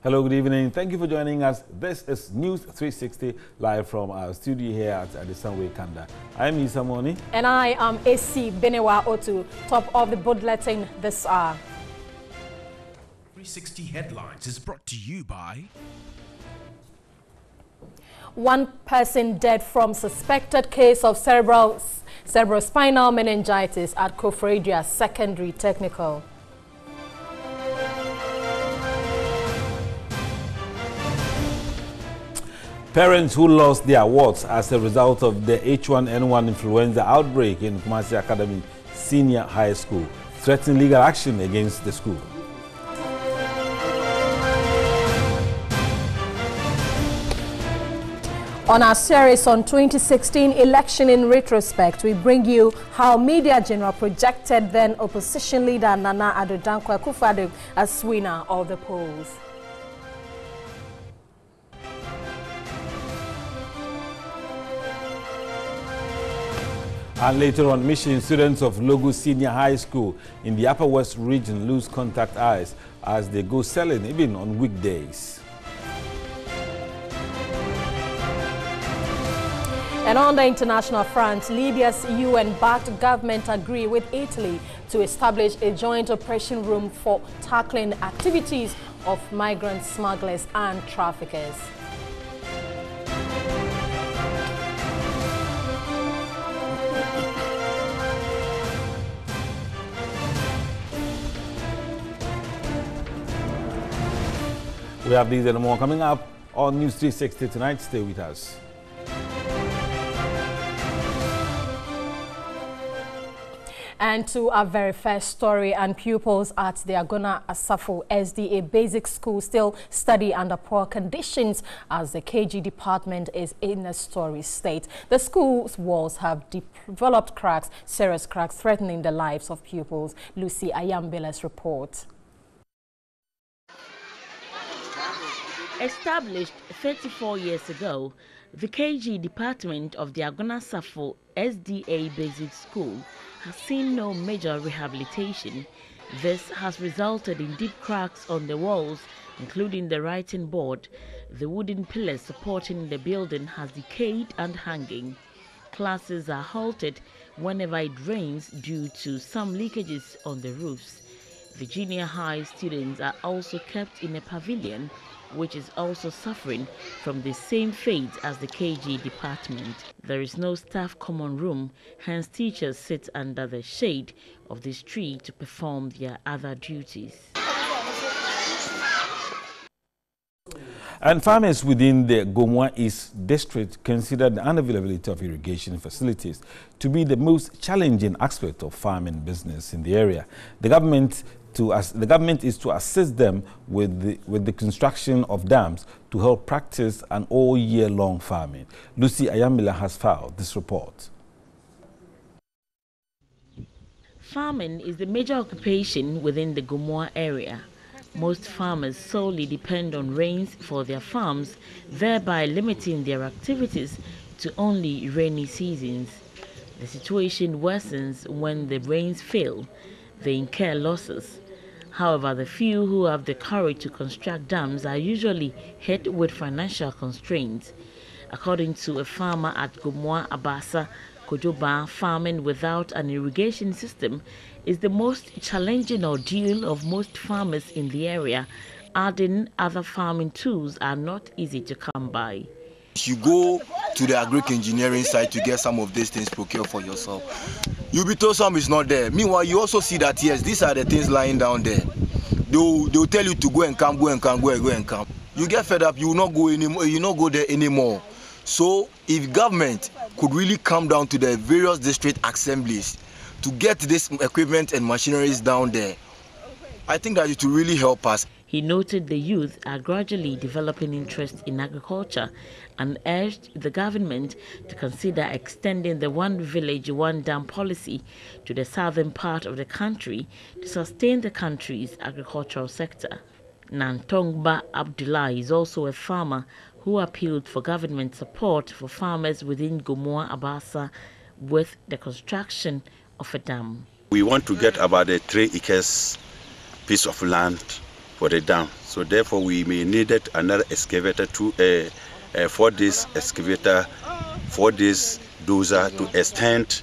Hello, good evening. Thank you for joining us. This is News 360 live from our studio here at Adesanwe Kanda. I am Isa Moni. And I am AC Benewa Otu. Top of the bulletin this hour. 360 Headlines is brought to you by... One person dead from suspected case of cerebrospinal meningitis at Koforidua Secondary Technical. Parents who lost their warts as a result of the H1N1 influenza outbreak in Kumasi Academy Senior High School threaten legal action against the school. On our series on 2016 election in retrospect, we bring you how Media General projected then opposition leader Nana Addo Dankwa Akufo-Addo as winner of the polls. And later on, Mission students of Logo Senior High School in the Upper West region lose contact eyes as they go selling even on weekdays. And on the international front, Libya's UN-backed government agree with Italy to establish a joint operation room for tackling activities of migrant smugglers and traffickers. We have these and more coming up on News 360 tonight. Stay with us. And to our very first story, and pupils at the Agona Asafo SDA Basic School still study under poor conditions as the KG department is in a sorry state. The school's walls have developed cracks, serious cracks threatening the lives of pupils. Lucy Ayambile's report. Established 34 years ago, the KG department of the Agona Asafo SDA Basic School has seen no major rehabilitation. This has resulted in deep cracks on the walls, including the writing board. The wooden pillars supporting the building has decayed and hanging. Classes are halted whenever it rains due to some leakages on the roofs. The junior high students are also kept in a pavilion, which is also suffering from the same fate as the KG department. There is no staff common room, hence teachers sit under the shade of this tree to perform their other duties. And farmers within the Gomoa East district consider the unavailability of irrigation facilities to be the most challenging aspect of farming business in the area. The government is to assist them with the construction of dams to help practice an all-year-long farming. Lucy Ayamila has filed this report. Farming is the major occupation within the Gomoa area. Most farmers solely depend on rains for their farms, thereby limiting their activities to only rainy seasons. The situation worsens when the rains fail. They incur losses. However, the few who have the courage to construct dams are usually hit with financial constraints. According to a farmer at Gomoa Abasa, Kojoba, farming without an irrigation system is the most challenging ordeal of most farmers in the area. Adding other farming tools are not easy to come by. You go to the agri-engineering site to get some of these things procured for yourself. You'll be told some is not there. Meanwhile, you also see that, yes, these are the things lying down there. They'll tell you to go and come, go and come, go and come. You get fed up, you will not go anymore, you will not go there anymore. So if government could really come down to the various district assemblies to get this equipment and machineries down there, I think that it will really help us. He noted the youth are gradually developing interest in agriculture and urged the government to consider extending the one village, one dam policy to the southern part of the country to sustain the country's agricultural sector. Nantongba Abdullah is also a farmer who appealed for government support for farmers within Gomoa Abasa with the construction of a dam. We want to get about a 3 acres piece of land for the dam. So therefore we may needed another excavator to for this excavator, for this dozer to extend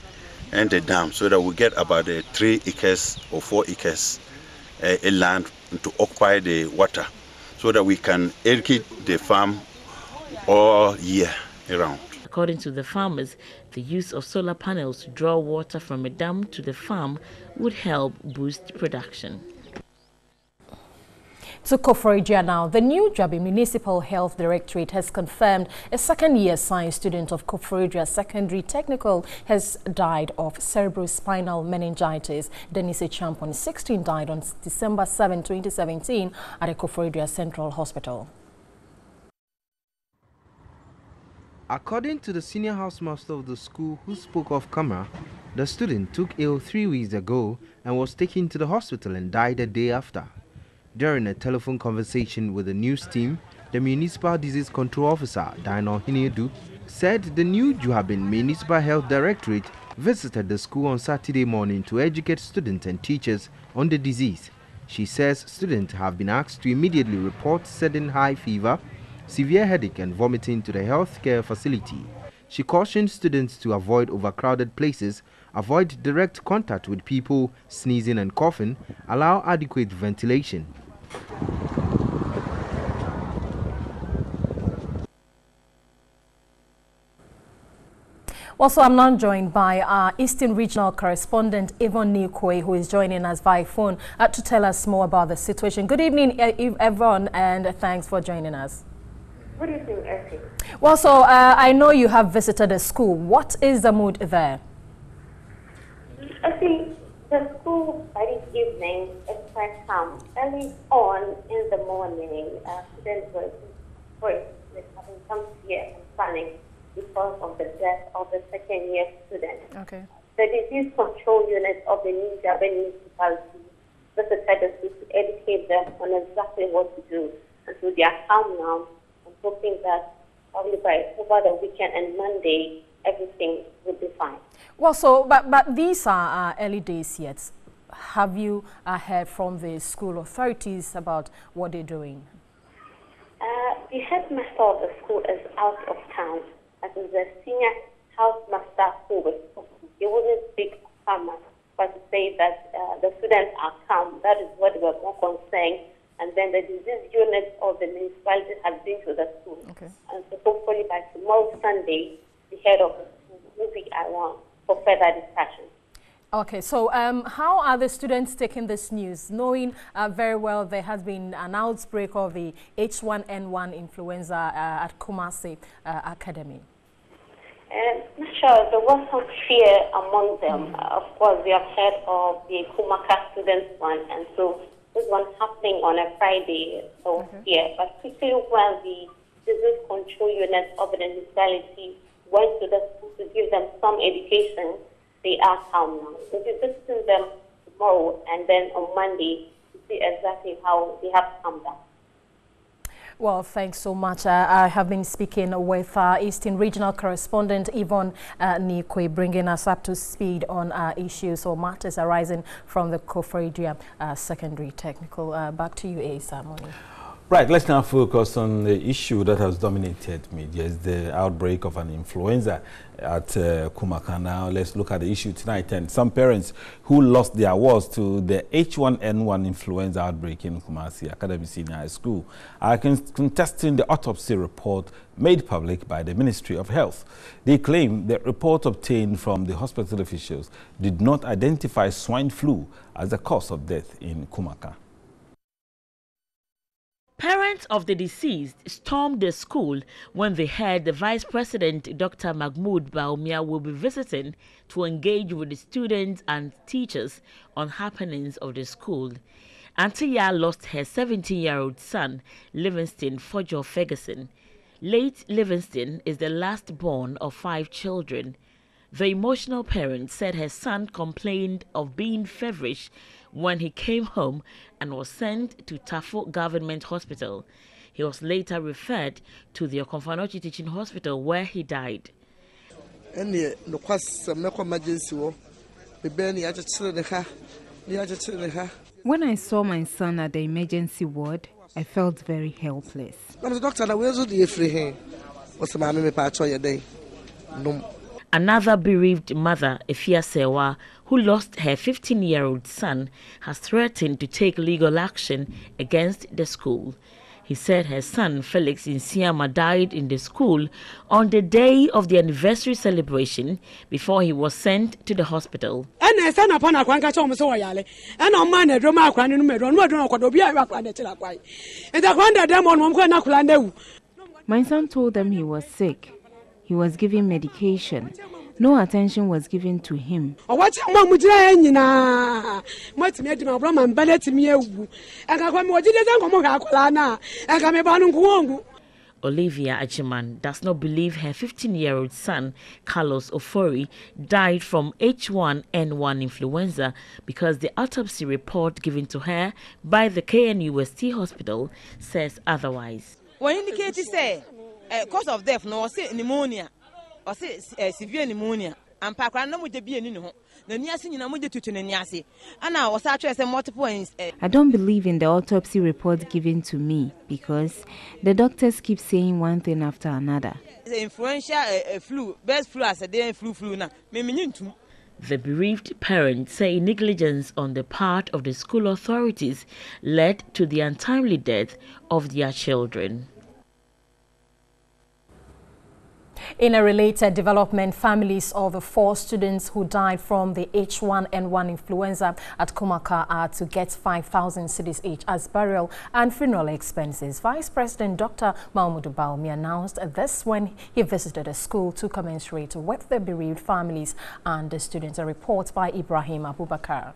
and the dam, so that we get about 3 acres or 4 acres land to occupy the water, so that we can irrigate the farm all year around. According to the farmers, the use of solar panels to draw water from a dam to the farm would help boost production. To Koforidua now, the new Dwabi Municipal Health Directorate has confirmed a second-year science student of Koforidua Secondary Technical has died of cerebrospinal meningitis. Denise Champon, 16, died on December 7, 2017 at the Koforidua Central Hospital. According to the senior housemaster of the school who spoke off camera, the student took ill 3 weeks ago and was taken to the hospital and died a day after. During a telephone conversation with the news team, the Municipal Disease Control Officer, Dino Hinedu, said the new Juhabin Municipal Health Directorate visited the school on Saturday morning to educate students and teachers on the disease. She says students have been asked to immediately report sudden high fever, severe headache and vomiting to the healthcare facility. She cautioned students to avoid overcrowded places, avoid direct contact with people sneezing and coughing, allow adequate ventilation. Also, I'm now joined by our Eastern Regional Correspondent, Yvonne Nikwe, who is joining us via phone to tell us more about the situation. Good evening, Yvonne, and thanks for joining us. Good evening, Effie. Well, so I know you have visited the school. What is the mood there? I think the school by this evening is quite calm. Early on in the morning, students were first with having some fear and panic because of the death of the second-year student. Okay. The disease control unit of the New Durban municipality visited the school to educate them on exactly what to do. And so they are calm now. I'm hoping that probably by over the weekend and Monday, everything will be fine. Well, so, but these are early days yet. Have you heard from the school authorities about what they're doing? The headmaster of the school is out of town. That is the senior housemaster who was talking. He wouldn't speak calmer, but to say that the students are calm. That is what they were more concerned. And then the disease unit of the municipality has been to the school. Okay. And so hopefully by tomorrow, Sunday, the head of the school will be around for further discussion. Okay, so how are the students taking this news, knowing very well there has been an outbreak of the H1N1 influenza at Kumasi Academy? Not sure, there was some fear among them. Of course, we have heard of the Kumaka students one, and so this one happening on a Friday, so here. But quickly when the disease control unit of the municipality went to the school to give them some education, they are calm now. We'll be visiting them tomorrow and then on Monday to see exactly how they have come down. Well, thanks so much. I have been speaking with Eastern Regional Correspondent Yvonne Nikwe, bringing us up to speed on issues or matters arising from the Koforidua Secondary Technical. Back to you, Asa Moni. Right, let's now focus on the issue that has dominated media, is the outbreak of an influenza at Kumaka. Now, let's look at the issue tonight. And some parents who lost their wards to the H1N1 influenza outbreak in Kumasi Academy Senior High School are contesting the autopsy report made public by the Ministry of Health. They claim the report obtained from the hospital officials did not identify swine flu as the cause of death in Kumaka. Parents of the deceased stormed the school when they heard the Vice President, Dr. Mahmoud Baumia, will be visiting to engage with the students and teachers on happenings of the school. Auntie Ya lost her 17-year-old son, Livingston Fojo Ferguson. Late Livingston is the last born of 5 children. The emotional parent said her son complained of being feverish when he came home and was sent to Tafo Government Hospital. He was later referred to the Okonfanochi Teaching Hospital where he died. When I saw my son at the emergency ward, I felt very helpless. Another bereaved mother, Efia Sewa, who lost her 15-year-old son, has threatened to take legal action against the school. He said her son, Felix Insiama, died in the school on the day of the anniversary celebration before he was sent to the hospital. My son told them he was sick. He was given medication. No attention was given to him. Olivia Achiman does not believe her 15-year-old son, Carlos Ofori, died from H1N1 influenza because the autopsy report given to her by the KNUST hospital says otherwise. What indicated say cause of death no say pneumonia or say severe pneumonia and pakran no mude bi eni ho na niase nyina mude tutu na niase ana was actually say multiple I don't believe in the autopsy report given to me because the doctors keep saying one thing after another. Influential flu best flu as a day flu na me menyintum. The bereaved parents say negligence on the part of the school authorities led to the untimely death of their children. In a related development, families of the 4 students who died from the H1N1 influenza at Kumaka are to get 5,000 cedis each as burial and funeral expenses. Vice President Dr. Mahmoud Baumi announced this when he visited a school to commensurate with the bereaved families and the students. A report by Ibrahim Abubakar.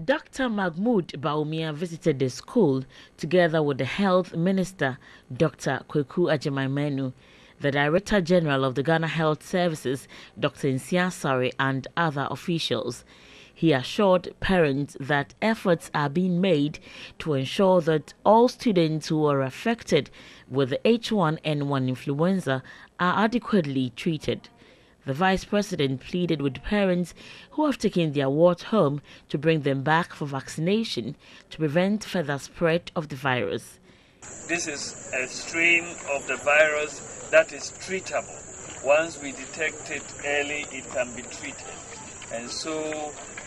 Dr. Mahmoud Baumia visited the school together with the Health Minister, Dr. Kweku Agyemang-Manu, the Director General of the Ghana Health Services, Dr. Nsia Sari, and other officials. He assured parents that efforts are being made to ensure that all students who are affected with the H1N1 influenza are adequately treated. The Vice President pleaded with parents who have taken their wards home to bring them back for vaccination to prevent further spread of the virus. This is a strain of the virus that is treatable. Once we detect it early, it can be treated. And so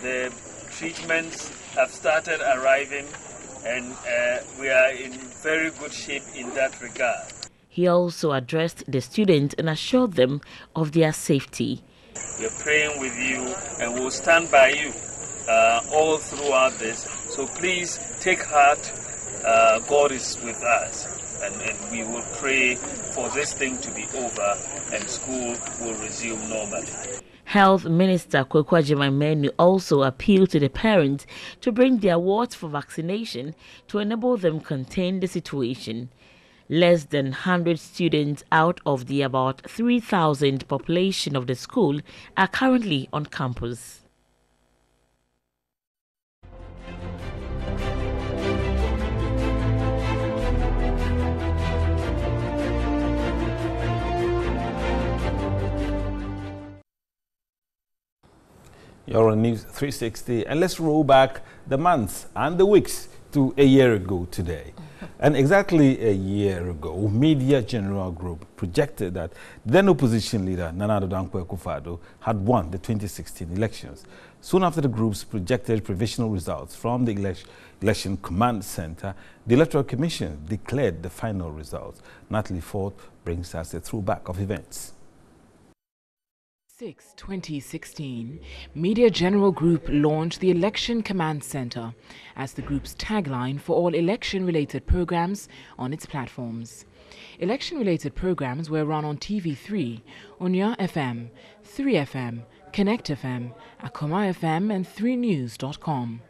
the treatments have started arriving, and we are in very good shape in that regard. He also addressed the students and assured them of their safety. We are praying with you and we'll stand by you all throughout this. So please take heart. God is with us, and we will pray for this thing to be over and school will resume normally. Health Minister Kweku Agyemang-Manu also appealed to the parents to bring their wards for vaccination to enable them contain the situation. Less than 100 students out of the about 3,000 population of the school are currently on campus. You're on News 360, and let's roll back the months and the weeks to a year ago today. And exactly a year ago, Media General Group projected that then opposition leader Nana Addo Dankwa Akufo-Addo had won the 2016 elections. Soon after the group's projected provisional results from the Election Command Center, the Electoral Commission declared the final results. Natalie Ford brings us a throwback of events. 2016, Media General Group launched the Election Command Center as the group's tagline for all election-related programs on its platforms. Election-related programs were run on TV3, Onya FM, 3FM, Connect FM, Akoma FM, and 3news.com.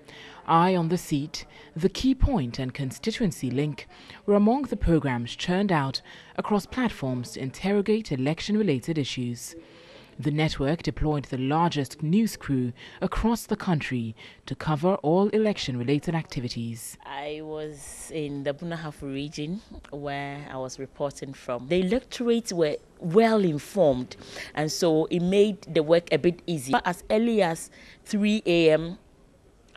Eye on the Seat, The Key Point, and Constituency Link were among the programs churned out across platforms to interrogate election-related issues. The network deployed the largest news crew across the country to cover all election-related activities. I was in the Bunahafu region where I was reporting from. The electorates were well informed, and so it made the work a bit easier. As early as 3 a.m.,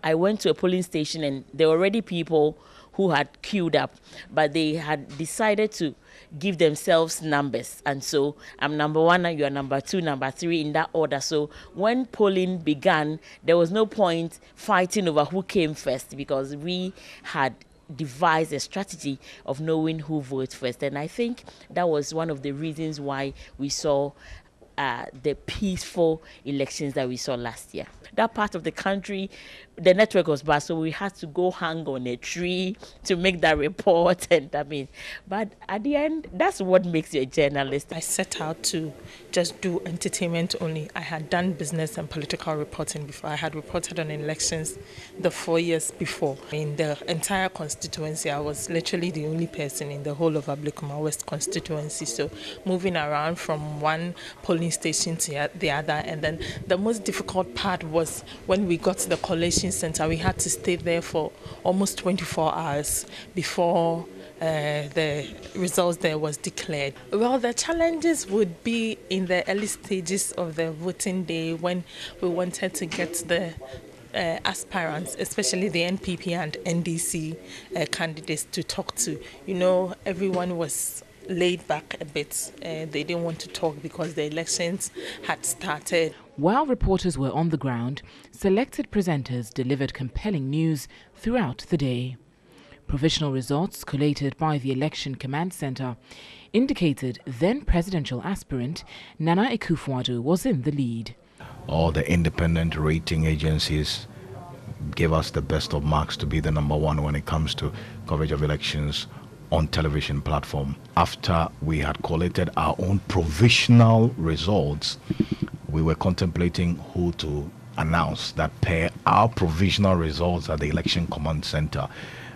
I went to a polling station and there were already people who had queued up, but they had decided to give themselves numbers. And so I'm number 1 and you are number 2, number 3 in that order. So when polling began, there was no point fighting over who came first because we had devised a strategy of knowing who votes first. And I think that was one of the reasons why we saw the peaceful elections that we saw last year. That part of the country, the network was bad, so we had to go hang on a tree to make that report. And but at the end, that's what makes you a journalist. I set out to just do entertainment only. I had done business and political reporting before. I had reported on elections the 4 years before. In the entire constituency, I was literally the only person in the whole of Ablekuma West constituency. So moving around from one polling station to the other. And then the most difficult part was when we got to the collation center, we had to stay there for almost 24 hours before the results there was declared. Well, the challenges would be in the early stages of the voting day when we wanted to get the aspirants, especially the NPP and NDC candidates, to talk to. You know, everyone was laid back a bit. They didn't want to talk because the elections had started. While reporters were on the ground, selected presenters delivered compelling news throughout the day. Provisional results collated by the Election Command Center indicated then presidential aspirant Nana Akufo-Addo was in the lead. All the independent rating agencies gave us the best of marks to be the number 1 when it comes to coverage of elections on television platform. After we had collated our own provisional results, we were contemplating who to announce that per our provisional results at the Election Command Center.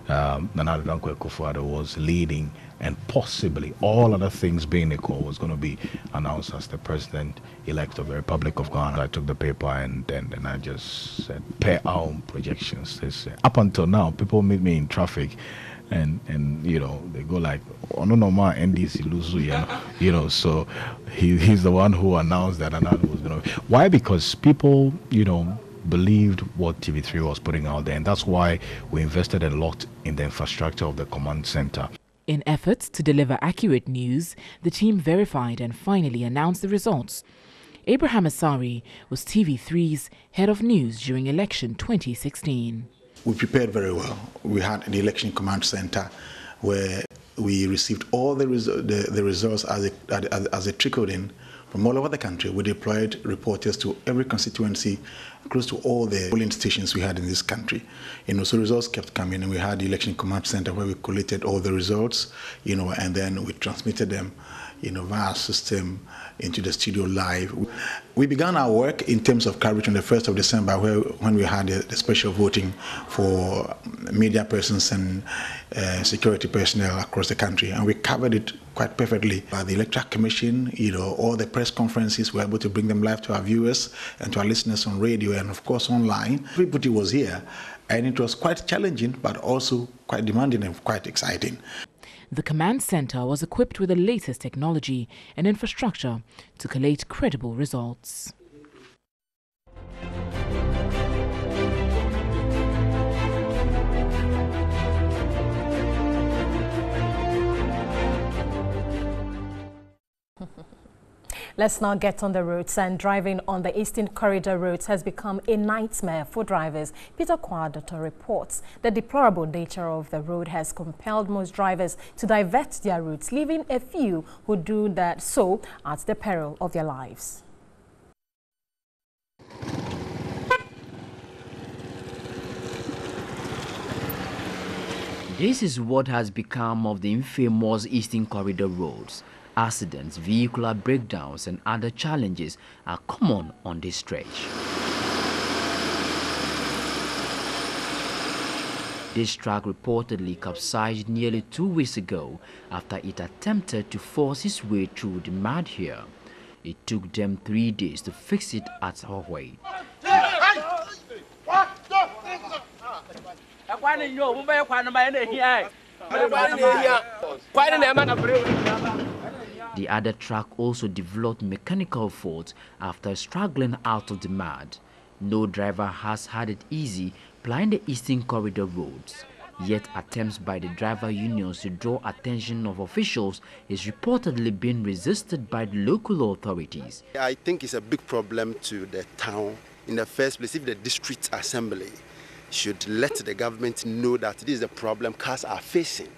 Nana Akufo-Addo was leading, and possibly, all other things being equal, was going to be announced as the president-elect of the Republic of Ghana. I took the paper and I just said, per our own projections. Up until now, people meet me in traffic and you know, they go like, oh no, NDC Luzu, you know, so he's the one who announced that Nana was going to. Why? Because people, you know, believed what TV3 was putting out there, and that's why we invested a lot in the infrastructure of the command center. In efforts to deliver accurate news, the team verified and finally announced the results. Abraham Asari was TV3's head of news during election 2016. We prepared very well. We had the Election Command Center where we received all the results as they trickled in from all over the country. We deployed reporters to every constituency, close to all the polling stations we had in this country. You know, so results kept coming, and we had the Election Command Center where we collated all the results, you know, and then we transmitted them, you know, via our system into the studio live. We began our work in terms of coverage on the 1st of December, when we had the special voting for media persons and security personnel across the country, and we covered it quite perfectly. By the Electoral Commission, you know, all the press conferences, we were able to bring them live to our viewers and to our listeners on radio and of course online. Everybody was here, and it was quite challenging, but also quite demanding and quite exciting. The command center was equipped with the latest technology and infrastructure to collate credible results. Let's now get on the roads, and driving on the Eastern Corridor roads has become a nightmare for drivers. Peter Kwadoto reports the deplorable nature of the road has compelled most drivers to divert their routes, leaving a few who do that so at the peril of their lives. This is what has become of the infamous Eastern Corridor roads. Accidents, vehicular breakdowns and other challenges are common on this stretch. This truck reportedly capsized nearly 2 weeks ago after it attempted to force its way through the mud here. It took them 3 days to fix it at Hohoi. The other truck also developed mechanical faults after struggling out of the mud. No driver has had it easy plying the Eastern Corridor roads. Yet attempts by the driver unions to draw attention of officials is reportedly being resisted by the local authorities. I think it's a big problem to the town. In the first place, if the district assembly should let the government know that this is a problem cars are facing,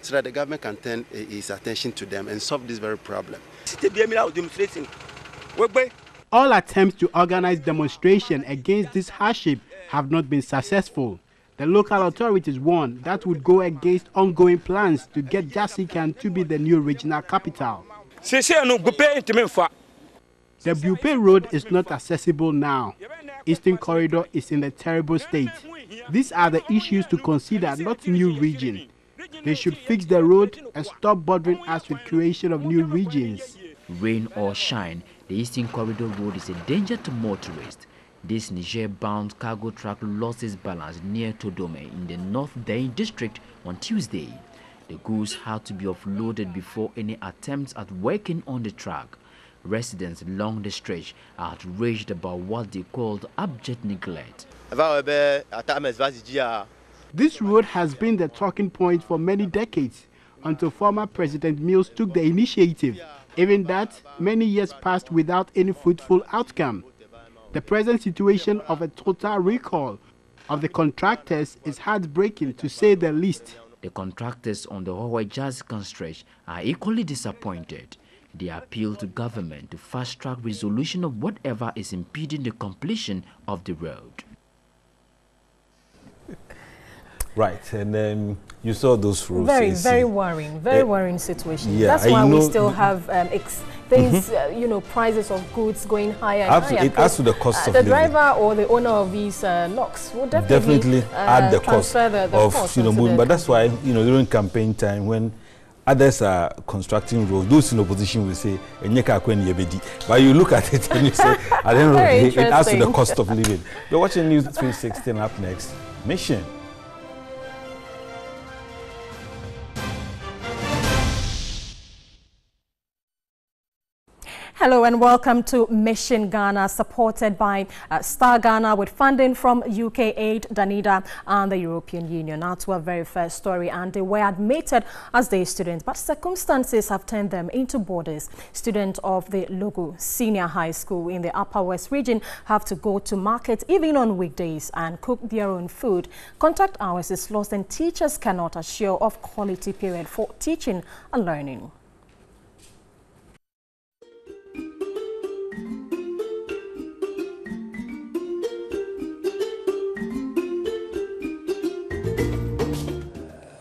so that the government can turn its attention to them and solve this very problem. All attempts to organize demonstration against this hardship have not been successful. The local authorities warn that would go against ongoing plans to get Jasikan to be the new regional capital. The Bupe Road is not accessible now. Eastern Corridor is in a terrible state. These are the issues to consider, not new region. They should fix the road and stop bothering us with creation of new regions. Rain or shine, the Eastern Corridor Road is a danger to motorists. This Niger-bound cargo truck lost its balance near Todome in the North Dane district on Tuesday. The goods had to be offloaded before any attempts at working on the track. Residents along the stretch are outraged about what they called abject neglect. This road has been the talking point for many decades until former President Mills took the initiative. Even that, many years passed without any fruitful outcome. The present situation of a total recall of the contractors is heartbreaking, to say the least. The contractors on the Hohoi-Jasikan stretch are equally disappointed. They appeal to government to fast-track resolution of whatever is impeding the completion of the road. Right, and then you saw those rules. Very worrying situation. Yeah, that's why we still have things, prices of goods going higher and higher. It adds to the cost of living. The driver or the owner of these locks will definitely add the cost of moving. But that's why, during campaign time, when others are constructing roads, those in opposition will say, but you look at it and you say, at the end of the day, it adds to the cost of living. You're watching News 316. Up next, Mission. Hello and welcome to Mission Ghana, supported by Star Ghana with funding from UK Aid, Danida and the European Union. Now to our very first story, and they were admitted as day students, but circumstances have turned them into boarders. Students of the Logu Senior High School in the Upper West region have to go to market even on weekdays and cook their own food. Contact hours is lost and teachers cannot assure of quality period for teaching and learning.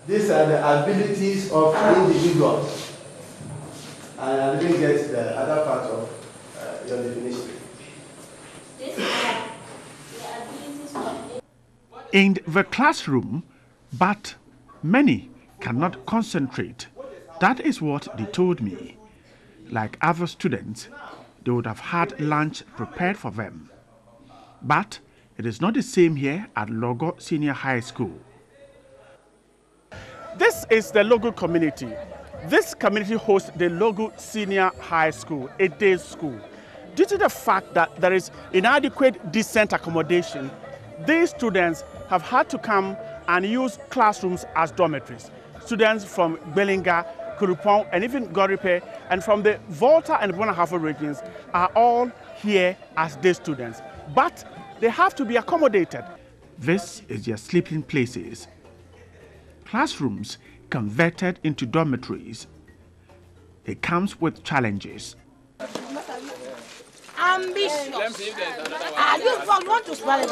These are the abilities of individuals. And I didn't get the other part of your definition. In the classroom, but many cannot concentrate. That is what they told me. Like other students, they would have had lunch prepared for them. But it is not the same here at Logu Senior High School. This is the Logu community. This community hosts the Logu Senior High School, a day school. Due to the fact that there is inadequate decent accommodation, these students have had to come and use classrooms as dormitories. Students from Belinga, Kurupon, and even Goripe, and from the Volta and Bonahafo regions are all here as day students. But they have to be accommodated. This is their sleeping places. Classrooms converted into dormitories. It comes with challenges. Ambitious. You want to swallow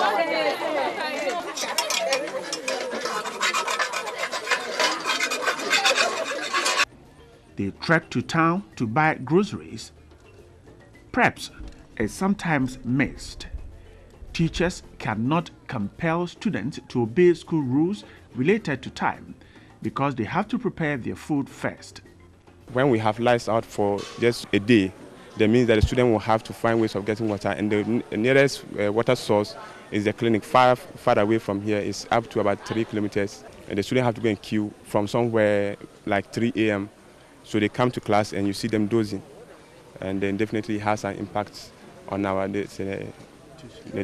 They trek to town to buy groceries. Preps is sometimes missed. Teachers cannot compel students to obey school rules related to time because they have to prepare their food first. When we have lights out for just a day, that means that the student will have to find ways of getting water, and the nearest water source is the clinic. Far away from here is up to about 3 kilometers, and the student have to go and queue from somewhere like 3 a.m. So they come to class and you see them dozing, and then definitely has an impact on our the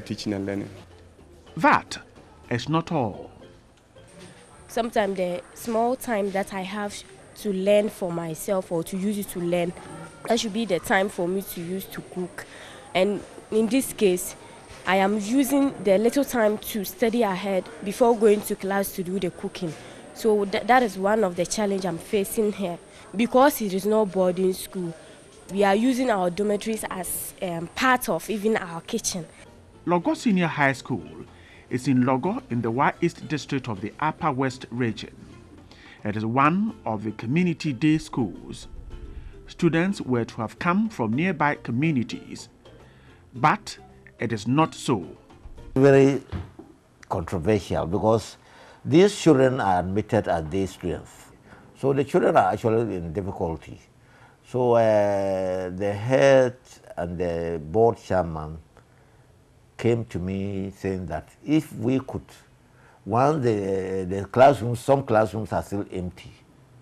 teaching and learning. That is not all. Sometimes the small time that I have to learn for myself or to use it to learn, that should be the time for me to use to cook. And in this case, I am using the little time to study ahead before going to class to do the cooking. So that is one of the challenges I'm facing here. Because it is not boarding school, we are using our dormitories as part of even our kitchen. Logo Senior High School is in Logo in the Wa East district of the Upper West region. It is one of the community day schools. Students were to have come from nearby communities, but it is not so. Very controversial because these children are admitted as day students. So the children are actually in difficulty. So the head and the board chairman came to me saying that if we could, once the classrooms, some classrooms are still empty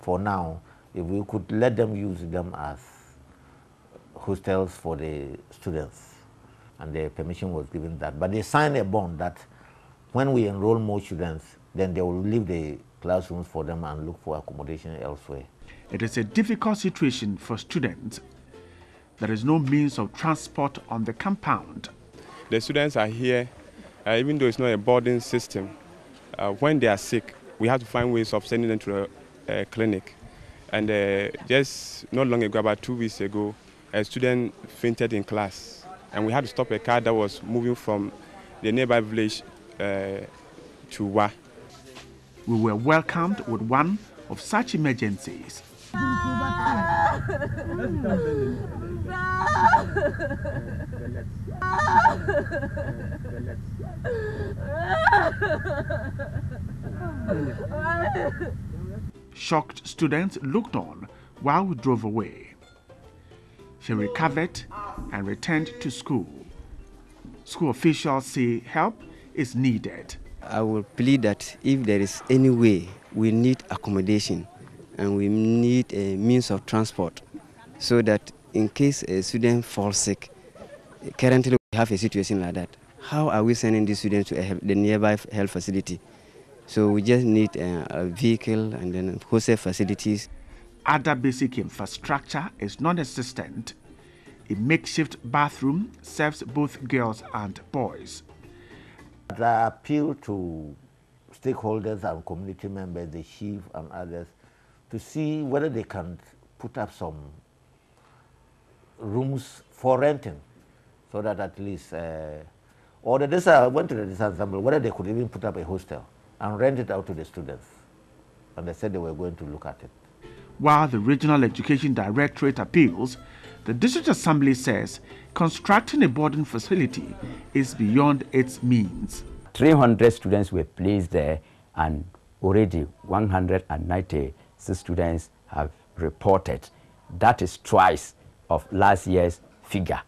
for now, if we could let them use them as hostels for the students. And the permission was given that. But they signed a bond that when we enroll more students, then they will leave the classrooms for them and look for accommodation elsewhere. It is a difficult situation for students. There is no means of transport on the compound. The students are here, even though it's not a boarding system. When they are sick, we have to find ways of sending them to a clinic. And just not long ago, about 2 weeks ago, a student fainted in class. And we had to stop a car that was moving from the nearby village to Wa. We were welcomed with one of such emergencies. Shocked students looked on while we drove away. She recovered and returned to school. School officials say help is needed. I will plead that if there is any way, we need accommodation and we need a means of transport so that in case a student falls sick, currently we have a situation like that. How are we sending these students to the nearby health facility? So we just need a vehicle and then hostel facilities. Other basic infrastructure is non-existent. A makeshift bathroom serves both girls and boys. I appeal to stakeholders and community members, the chief and others, to see whether they can put up some rooms for renting, so that at least, or I went to the ensemble, whether they could even put up a hostel and rent it out to the students. And they said they were going to look at it. While the Regional Education Directorate appeals, the District Assembly says constructing a boarding facility is beyond its means. 300 students were placed there, and already 196 students have reported. That is twice of last year's figure.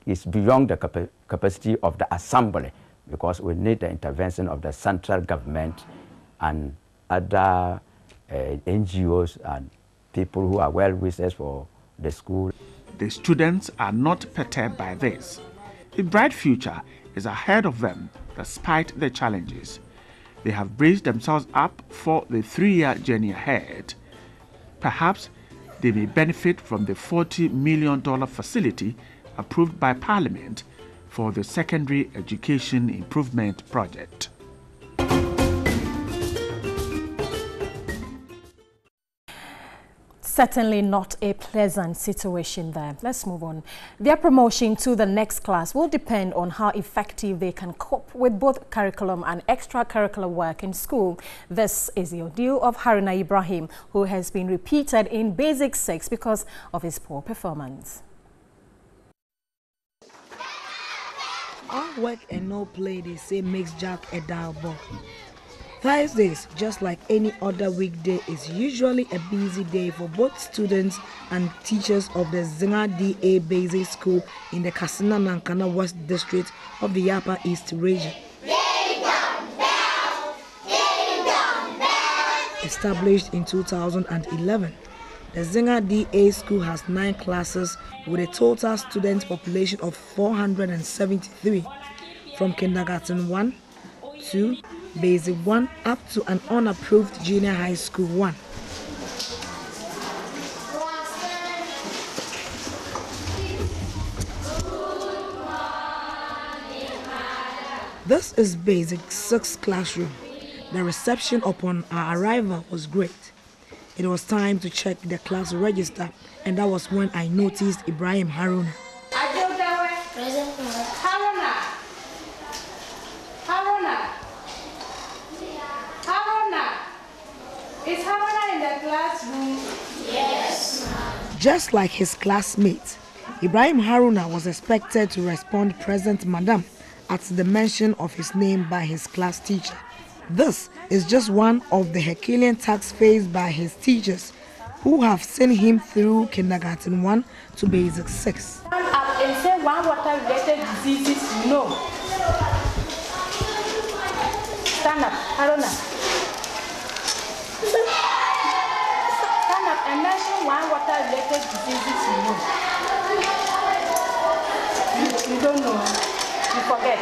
It's beyond the capacity of the assembly, because we need the intervention of the central government and other NGOs and people who are well-wishers for the school. The students are not perturbed by this. A bright future is ahead of them despite the challenges. They have braced themselves up for the 3-year journey ahead. Perhaps they may benefit from the $40 million facility approved by Parliament for the Secondary Education Improvement Project. Certainly not a pleasant situation there. Let's move on. Their promotion to the next class will depend on how effective they can cope with both curriculum and extracurricular work in school. This is the ordeal of Haruna Ibrahim, who has been repeated in Basic 6 because of his poor performance. All work and no play, they say, makes Jack a dull boy. Thursdays, just like any other weekday, is usually a busy day for both students and teachers of the Zinga DA Basic School in the Kassena Nankana West District of the Upper East region. Established in 2011, the Zinga DA School has 9 classes with a total student population of 473, from kindergarten 1, 2, basic 1 up to an unapproved junior high school 1. This is basic 6 classroom. The reception upon our arrival was great. It was time to check the class register, and that was when I noticed Ibrahim Haruna. Is Haruna in the classroom? Yes. Just like his classmates, Ibrahim Haruna was expected to respond "Present, Madam," at the mention of his name by his class teacher. This is just one of the Herculean tasks faced by his teachers, who have seen him through kindergarten 1 to basic 6. Up and say one water-related diseases, no. Stand up, Haruna. Stand up and mention one water-related diseases, no. You don't know, you forget.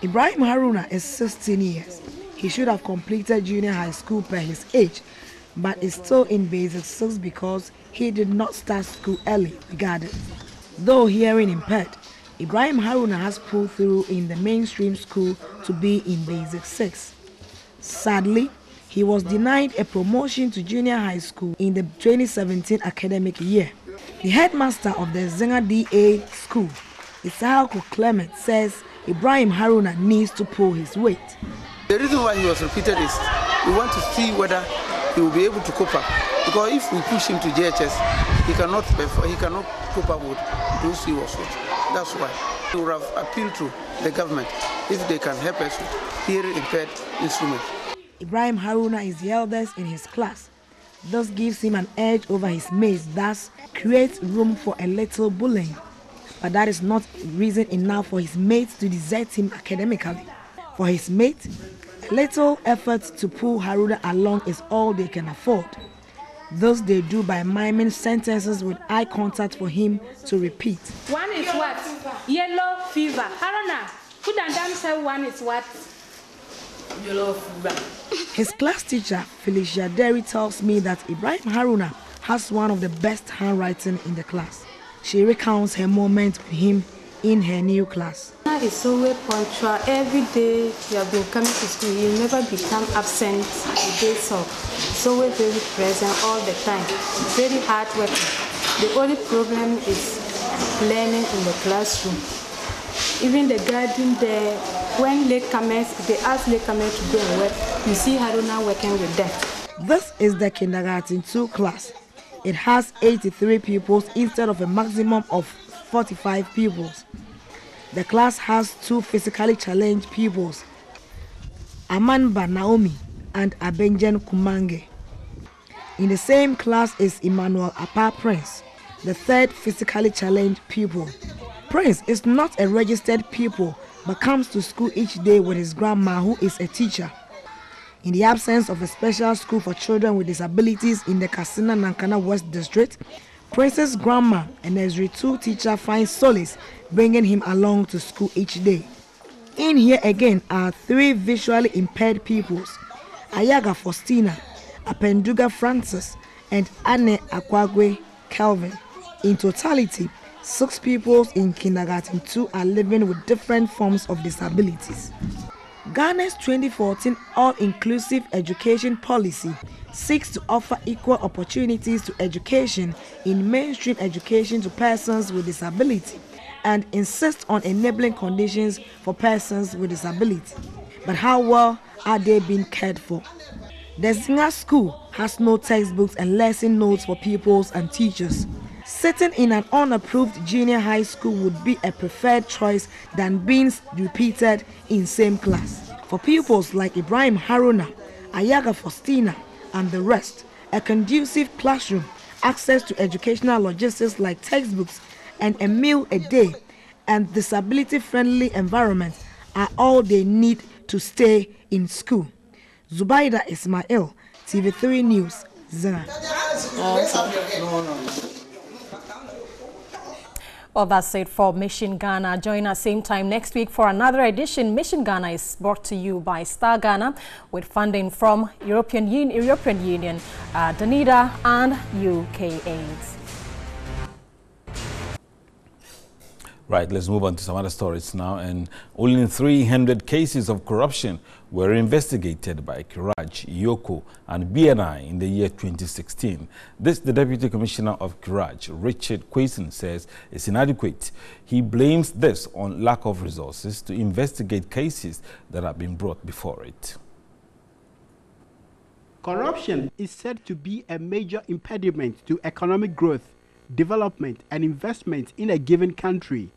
Ibrahim Haruna is 16 years. He should have completed junior high school per his age, but is still in basic 6 because he did not start school early regardless. Though hearing impaired, Ibrahim Haruna has pulled through in the mainstream school to be in basic 6. Sadly, he was denied a promotion to junior high school in the 2017 academic year. The headmaster of the Zinga DA school, Isaaku Clement, says Ibrahim Haruna needs to pull his weight. The reason why he was repeated is we want to see whether he will be able to cope up. Because if we push him to JHS, he cannot cope up with those he was with. That's why we will have appealed to the government if they can help us with hearing impaired instruments. Ibrahim Haruna is the eldest in his class. This gives him an edge over his mates, thus creates room for a little bullying. But that is not reason enough for his mates to desert him academically. For his mates, a little effort to pull Haruna along is all they can afford. Thus they do by miming sentences with eye contact for him to repeat. One is what? Yellow fever. Haruna, put and damn say one is what? Yellow fever. His class teacher, Felicia Derry, tells me that Ibrahim Haruna has one of the best handwriting in the class. She recounts her moment with him in her new class. It's so punctual. Every day you have been coming to school, you never become absent a day so. So we're very present all the time. Very hard working. The only problem is learning in the classroom. Even the garden there, when latecomers, they ask latecomers to go and work, you see Haruna working with them. This is the kindergarten 2 class. It has 83 pupils instead of a maximum of 45 pupils. The class has 2 physically challenged pupils, Amanba Naomi and Abenjen Kumange. In the same class is Emmanuel Apa Prince, the 3rd physically challenged pupil. Prince is not a registered pupil but comes to school each day with his grandma, who is a teacher. In the absence of a special school for children with disabilities in the Kassena Nankana West District, Prince's grandma, a nursery 2 teacher, finds solace bringing him along to school each day. In here again are 3 visually impaired pupils, Ayaga Faustina, Apenduga Francis, and Anne Akwagwe Kelvin. In totality, 6 pupils in kindergarten 2 are living with different forms of disabilities. Ghana's 2014 all-inclusive education policy seeks to offer equal opportunities to education in mainstream education to persons with disability and insists on enabling conditions for persons with disability. But how well are they being cared for? The Zinga School has no textbooks and lesson notes for pupils and teachers. Sitting in an unapproved junior high school would be a preferred choice than being repeated in same class. For pupils like Ibrahim Haruna, Ayaga Faustina, and the rest, a conducive classroom, access to educational logistics like textbooks and a meal a day, and disability-friendly environment are all they need to stay in school. Zubaida Ismail, TV3 News, Zena. Well, that's it for Mission Ghana. Join us same time next week for another edition. Mission Ghana is brought to you by Star Ghana with funding from European Union, Danida and UKAID. Right, let's move on to some other stories now. And only 300 cases of corruption were investigated by Kiraj, Yoko, and BNI in the year 2016. This, the Deputy Commissioner of Kiraj, Richard Quayson, says is inadequate. He blames this on lack of resources to investigate cases that have been brought before it. Corruption is said to be a major impediment to economic growth, development, and investment in a given country.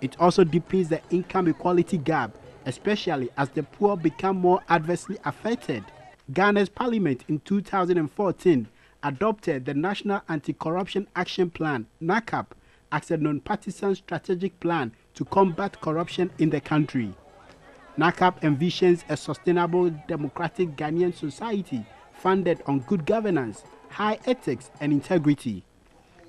It also deepens the income equality gap, especially as the poor become more adversely affected. Ghana's parliament in 2014 adopted the National Anti-Corruption Action Plan, NACAP, as a non-partisan strategic plan to combat corruption in the country. NACAP envisions a sustainable democratic Ghanaian society founded on good governance, high ethics, and integrity.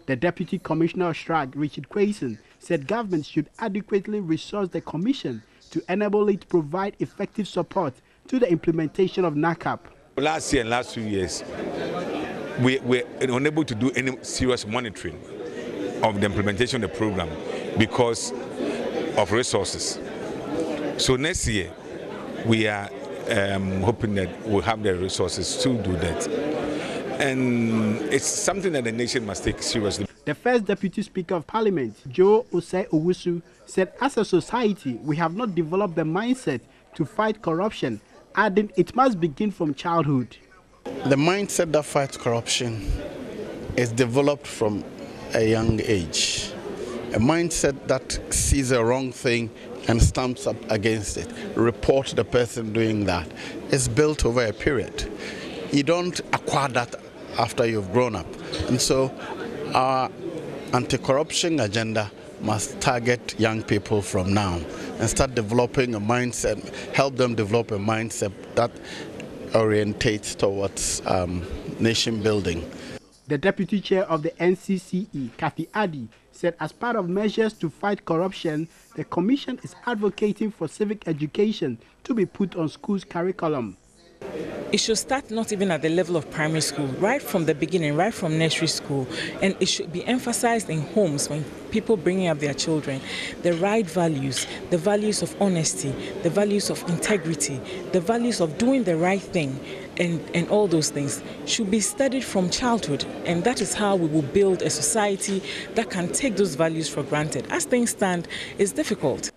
The Deputy Commissioner of SHRAG, Richard Quayson, said government should adequately resource the commission to enable it to provide effective support to the implementation of NACAP. Last year and last 2 years, we were unable to do any serious monitoring of the implementation of the program because of resources. So next year, we are hoping that we'll have the resources to do that. And it's something that the nation must take seriously. The first Deputy Speaker of Parliament, Joe Osei Owusu, said as a society, we have not developed the mindset to fight corruption, adding it must begin from childhood. The mindset that fights corruption is developed from a young age. A mindset that sees a wrong thing and stamps up against it, report the person doing that, is built over a period. You don't acquire that after you've grown up. And so our anti-corruption agenda must target young people from now and start developing a mindset, help them develop a mindset that orientates towards nation building. The Deputy Chair of the NCCE, Kathy Addy, said as part of measures to fight corruption, the Commission is advocating for civic education to be put on schools' curriculum. It should start not even at the level of primary school, right from the beginning, right from nursery school. And it should be emphasized in homes when people bringing up their children. The right values, the values of honesty, the values of integrity, the values of doing the right thing, and all those things should be studied from childhood. And that is how we will build a society that can take those values for granted. As things stand, it's difficult.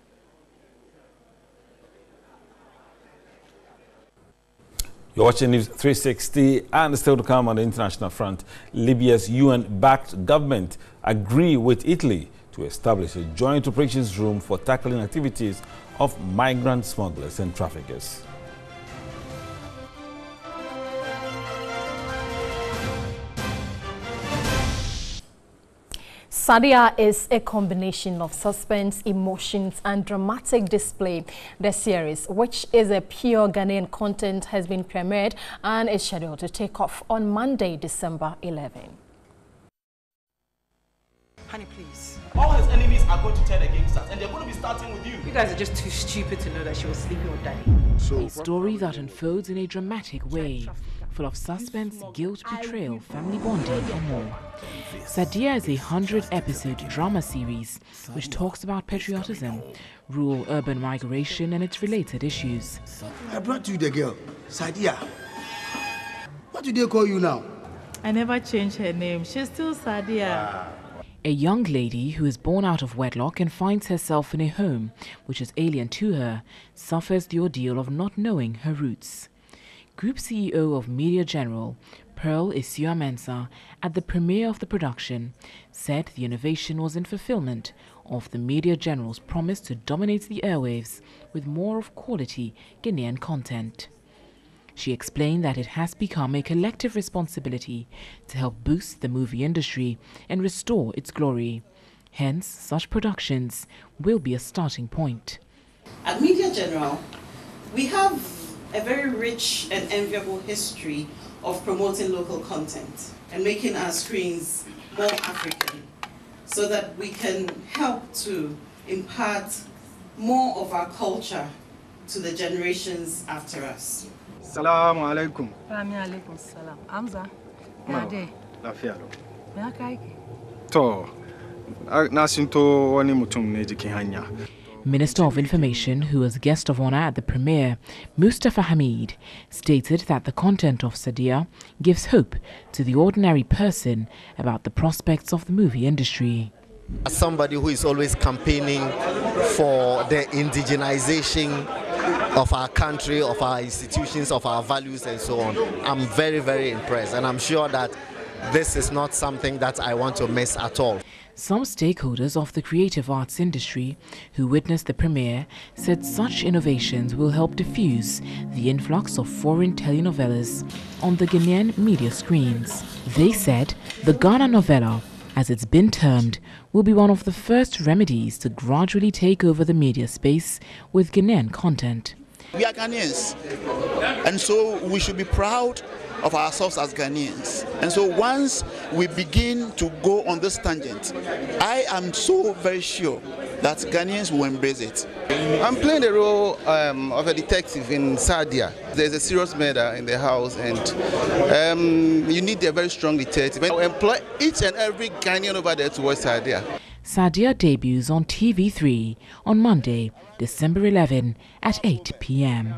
You're watching News 360, and still to come on the international front. Libya's UN-backed government agree with Italy to establish a joint operations room for tackling activities of migrant smugglers and traffickers. Sadia is a combination of suspense, emotions, and dramatic display. The series, which is a pure Ghanaian content, has been premiered and is scheduled to take off on Monday, December 11. Honey, please. All his enemies are going to turn against us, and they're going to be starting with you. You guys are just too stupid to know that she was sleeping or dying. A story that unfolds in a dramatic way, full of suspense, guilt, betrayal, family bonding, and more. Sadia is a 100-episode drama series which talks about patriotism, rural-urban migration, and its related issues. I brought you the girl, Sadia. What do they call you now? I never changed her name. She's still Sadia. A young lady who is born out of wedlock and finds herself in a home which is alien to her suffers the ordeal of not knowing her roots. Group CEO of Media General, Pearl Isiu-Mensah, at the premiere of the production, said the innovation was in fulfillment of the Media General's promise to dominate the airwaves with more of quality Ghanaian content. She explained that it has become a collective responsibility to help boost the movie industry and restore its glory. Hence, such productions will be a starting point. At Media General, we have a very rich and enviable history of promoting local content and making our screens more African so that we can help to impart more of our culture to the generations after us. Assalamu alaikum. Alaikum salam. Amza, yade. Lafiya lo. Ya kai. To, na sinto wani mutum ne jikin hanya. Minister of Information, who was guest of honor at the premiere, Mustafa Hamid, stated that the content of Sadia gives hope to the ordinary person about the prospects of the movie industry. As somebody who is always campaigning for the indigenization of our country, of our institutions, of our values and so on, I'm very, very impressed, and I'm sure that this is not something that I want to miss at all. Some stakeholders of the creative arts industry who witnessed the premiere said such innovations will help diffuse the influx of foreign telenovelas on the Ghanaian media screens. They said the Ghana novella, as it's been termed, will be one of the first remedies to gradually take over the media space with Ghanaian content. We are Ghanaians, and so we should be proud of ourselves as Ghanaians. And so once we begin to go on this tangent, I am so very sure that Ghanaians will embrace it. I'm playing the role of a detective in Sadia. There's a serious murder in the house, and you need a very strong detective. And employ each and every Ghanaian over there to watch Sadia. Sadia debuts on TV3 on Monday, December 11 at 8 p.m.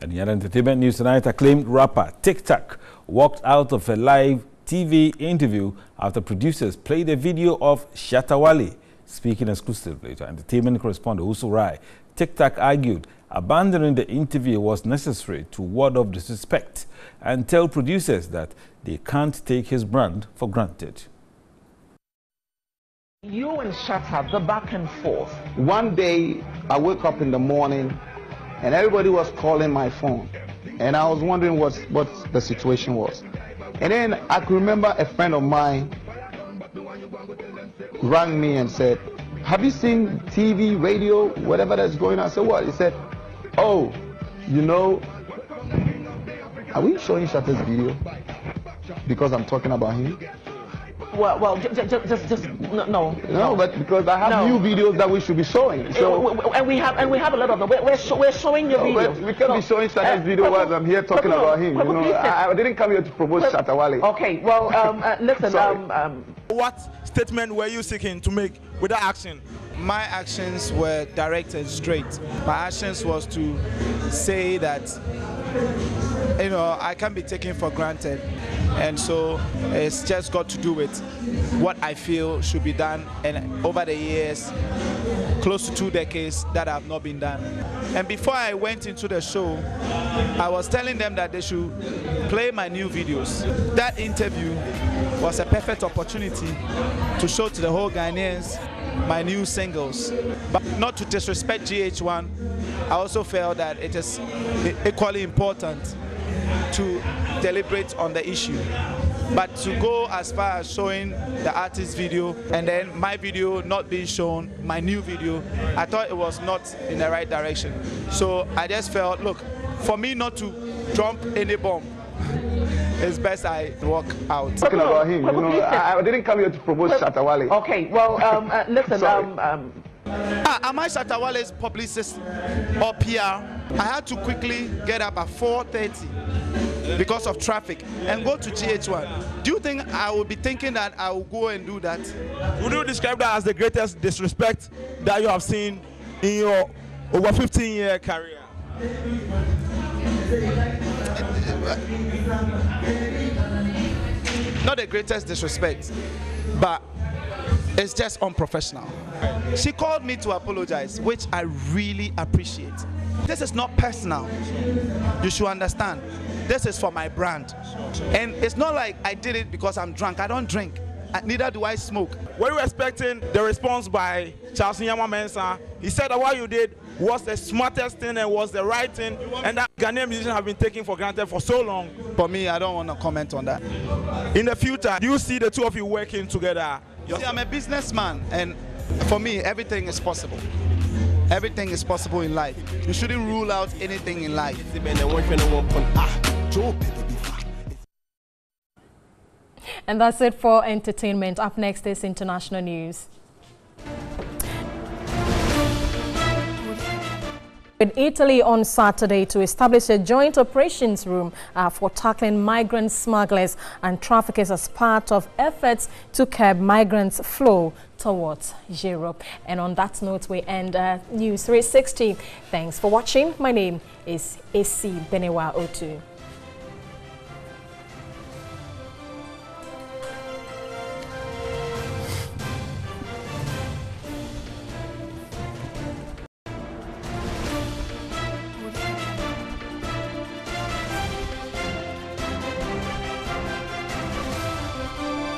And in other entertainment news tonight, acclaimed rapper TikTok walked out of a live TV interview after producers played a video of Shatta Wale speaking exclusively to entertainment correspondent Usu Rai. TikTok argued abandoning the interview was necessary to ward off disrespect and tell producers that they can't take his brand for granted. You and Shatta, the back and forth. One day, I woke up in the morning and everybody was calling my phone. And I was wondering what the situation was. And then I could remember a friend of mine rang me and said, "Have you seen TV, radio, whatever that's going on?" I said, "What?" He said, "Oh, you know, are we showing Shatta's video because I'm talking about him?" Well, just no. No, but because I have new videos that we should be showing. So and we have a lot of them. We're showing your videos. We can't be showing Shatta's video while I'm here talking about him. You know, I didn't come here to promote Shatta Wale. Okay, well, listen. What statement were you seeking to make with that action? My actions were direct and straight. My actions was to say that, you know, I can't be taken for granted. And so it's just got to do with what I feel should be done. And over the years, close to 2 decades, that have not been done. And before I went into the show, I was telling them that they should play my new videos. That interview was a perfect opportunity to show to the whole Ghanaians my new singles. But not to disrespect GH1, I also felt that it is equally important to deliberate on the issue. But to go as far as showing the artist's video and then my video not being shown, my new video, I thought it was not in the right direction. So I just felt, look, for me not to drop any bomb, it's best I walk out. Talking about him, you know, I didn't come here to promote Shatta Wale. Okay, well, listen, am I Shatta Wale's publicist or PR? I had to quickly get up at 4:30 because of traffic and go to GH1. Do you think I will be thinking that I will go and do that? Would you describe that as the greatest disrespect that you have seen in your over 15-year career? Not the greatest disrespect, but is just unprofessional. She called me to apologize, which I really appreciate. This is not personal. You should understand. This is for my brand. And it's not like I did it because I'm drunk. I don't drink. Neither do I smoke. Were you expecting the response by Charles Nyama-Mensah? He said that what you did was the smartest thing and was the right thing, and that Ghanaian musicians have been taken for granted for so long. For me, I don't want to comment on that. In the future, do you see the two of you working together? See, I'm a businessman, and for me, everything is possible. Everything is possible in life. You shouldn't rule out anything in life. And that's it for entertainment. Up next is international news. With Italy on Saturday to establish a joint operations room for tackling migrant smugglers and traffickers as part of efforts to curb migrants' flow towards Europe. And on that note, we end News 360. Thanks for watching. My name is AC Benewa Otu.